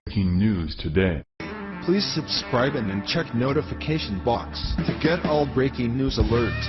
Breaking news today. Please subscribe and then check notification box to get all breaking news alerts.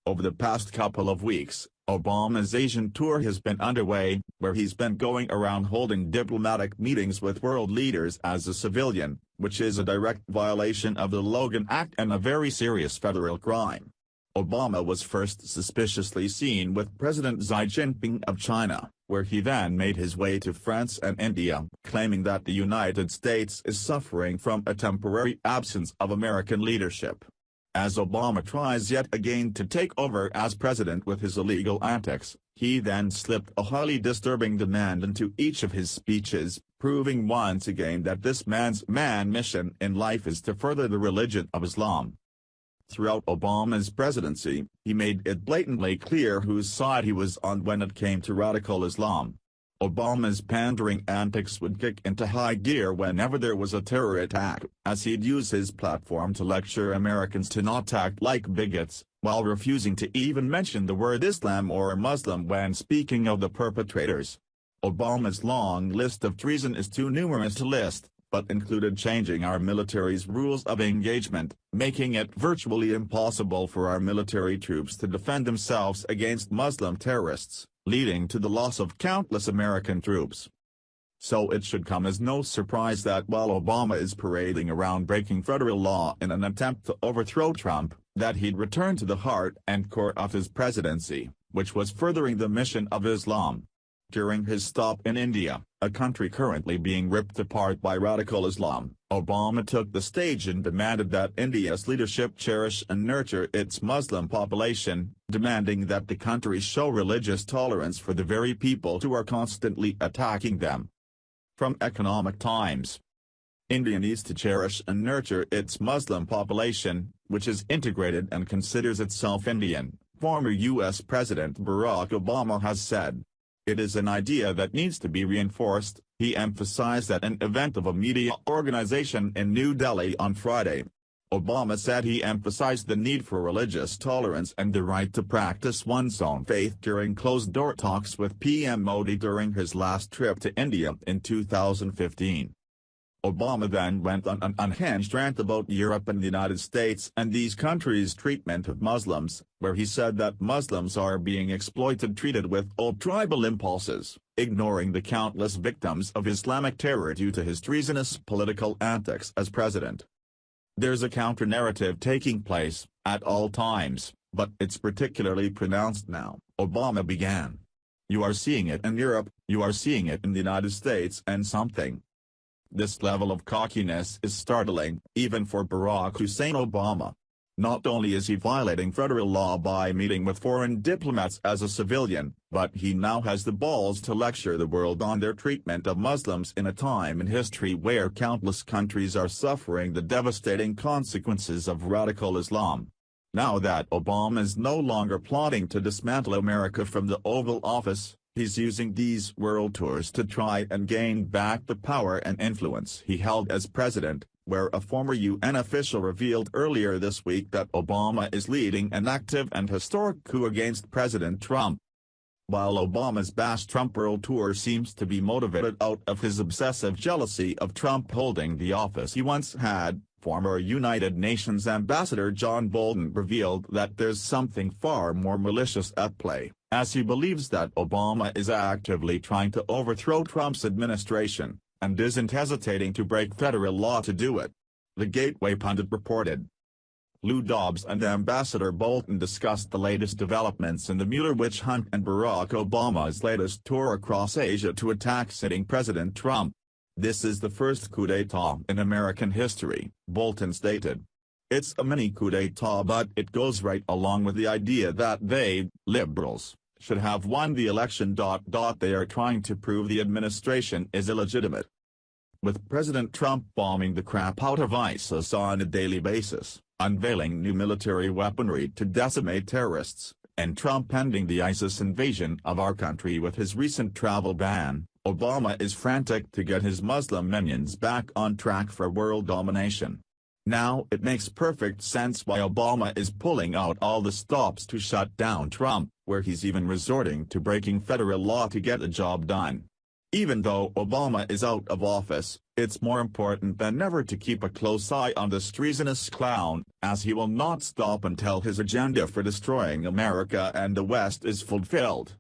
Over the past couple of weeks, Obama's Asian tour has been underway, where he's been going around holding diplomatic meetings with world leaders as a civilian, which is a direct violation of the Logan Act and a very serious federal crime. Obama was first suspiciously seen with President Xi Jinping of China, where he then made his way to France and India, claiming that the United States is suffering from a temporary absence of American leadership. As Obama tries yet again to take over as president with his illegal antics, he then slipped a highly disturbing demand into each of his speeches, proving once again that this man's mission in life is to further the religion of Islam. Throughout Obama's presidency, he made it blatantly clear whose side he was on when it came to radical Islam. Obama's pandering antics would kick into high gear whenever there was a terror attack, as he'd use his platform to lecture Americans to not act like bigots, while refusing to even mention the word Islam or Muslim when speaking of the perpetrators. Obama's long list of treason is too numerous to list, but included changing our military's rules of engagement, making it virtually impossible for our military troops to defend themselves against Muslim terrorists, leading to the loss of countless American troops. So it should come as no surprise that while Obama is parading around breaking federal law in an attempt to overthrow Trump, that he'd return to the heart and core of his presidency, which was furthering the mission of Islam. During his stop in India, a country currently being ripped apart by radical Islam, Obama took the stage and demanded that India's leadership cherish and nurture its Muslim population, demanding that the country show religious tolerance for the very people who are constantly attacking them. From Economic Times. India needs to cherish and nurture its Muslim population, which is integrated and considers itself Indian, former U.S. President Barack Obama has said. It is an idea that needs to be reinforced, he emphasized at an event of a media organization in New Delhi on Friday. Obama said he emphasized the need for religious tolerance and the right to practice one's own faith during closed-door talks with PM Modi during his last trip to India in 2015. Obama then went on an unhinged rant about Europe and the United States and these countries' treatment of Muslims, where he said that Muslims are being treated with old tribal impulses, ignoring the countless victims of Islamic terror due to his treasonous political antics as president. There's a counter-narrative taking place, at all times, but it's particularly pronounced now, Obama began. You are seeing it in Europe, you are seeing it in the United States and something. This level of cockiness is startling, even for Barack Hussein Obama. Not only is he violating federal law by meeting with foreign diplomats as a civilian, but he now has the balls to lecture the world on their treatment of Muslims in a time in history where countless countries are suffering the devastating consequences of radical Islam. Now that Obama is no longer plotting to dismantle America from the Oval Office, he's using these world tours to try and gain back the power and influence he held as president, where a former UN official revealed earlier this week that Obama is leading an active and historic coup against President Trump. While Obama's Bash Trump world tour seems to be motivated out of his obsessive jealousy of Trump holding the office he once had, former United Nations Ambassador John Bolton revealed that there's something far more malicious at play, as he believes that Obama is actively trying to overthrow Trump's administration, and isn't hesitating to break federal law to do it. The Gateway pundit reported. Lou Dobbs and Ambassador Bolton discussed the latest developments in the Mueller witch hunt and Barack Obama's latest tour across Asia to attack sitting President Trump. This is the first coup d'etat in American history, Bolton stated. It's a mini coup d'etat, but it goes right along with the idea that they, liberals, should have won the election. They are trying to prove the administration is illegitimate. With President Trump bombing the crap out of ISIS on a daily basis, unveiling new military weaponry to decimate terrorists, and Trump ending the ISIS invasion of our country with his recent travel ban, Obama is frantic to get his Muslim minions back on track for world domination. Now it makes perfect sense why Obama is pulling out all the stops to shut down Trump, where he's even resorting to breaking federal law to get a job done. Even though Obama is out of office, it's more important than ever to keep a close eye on this treasonous clown, as he will not stop until his agenda for destroying America and the West is fulfilled.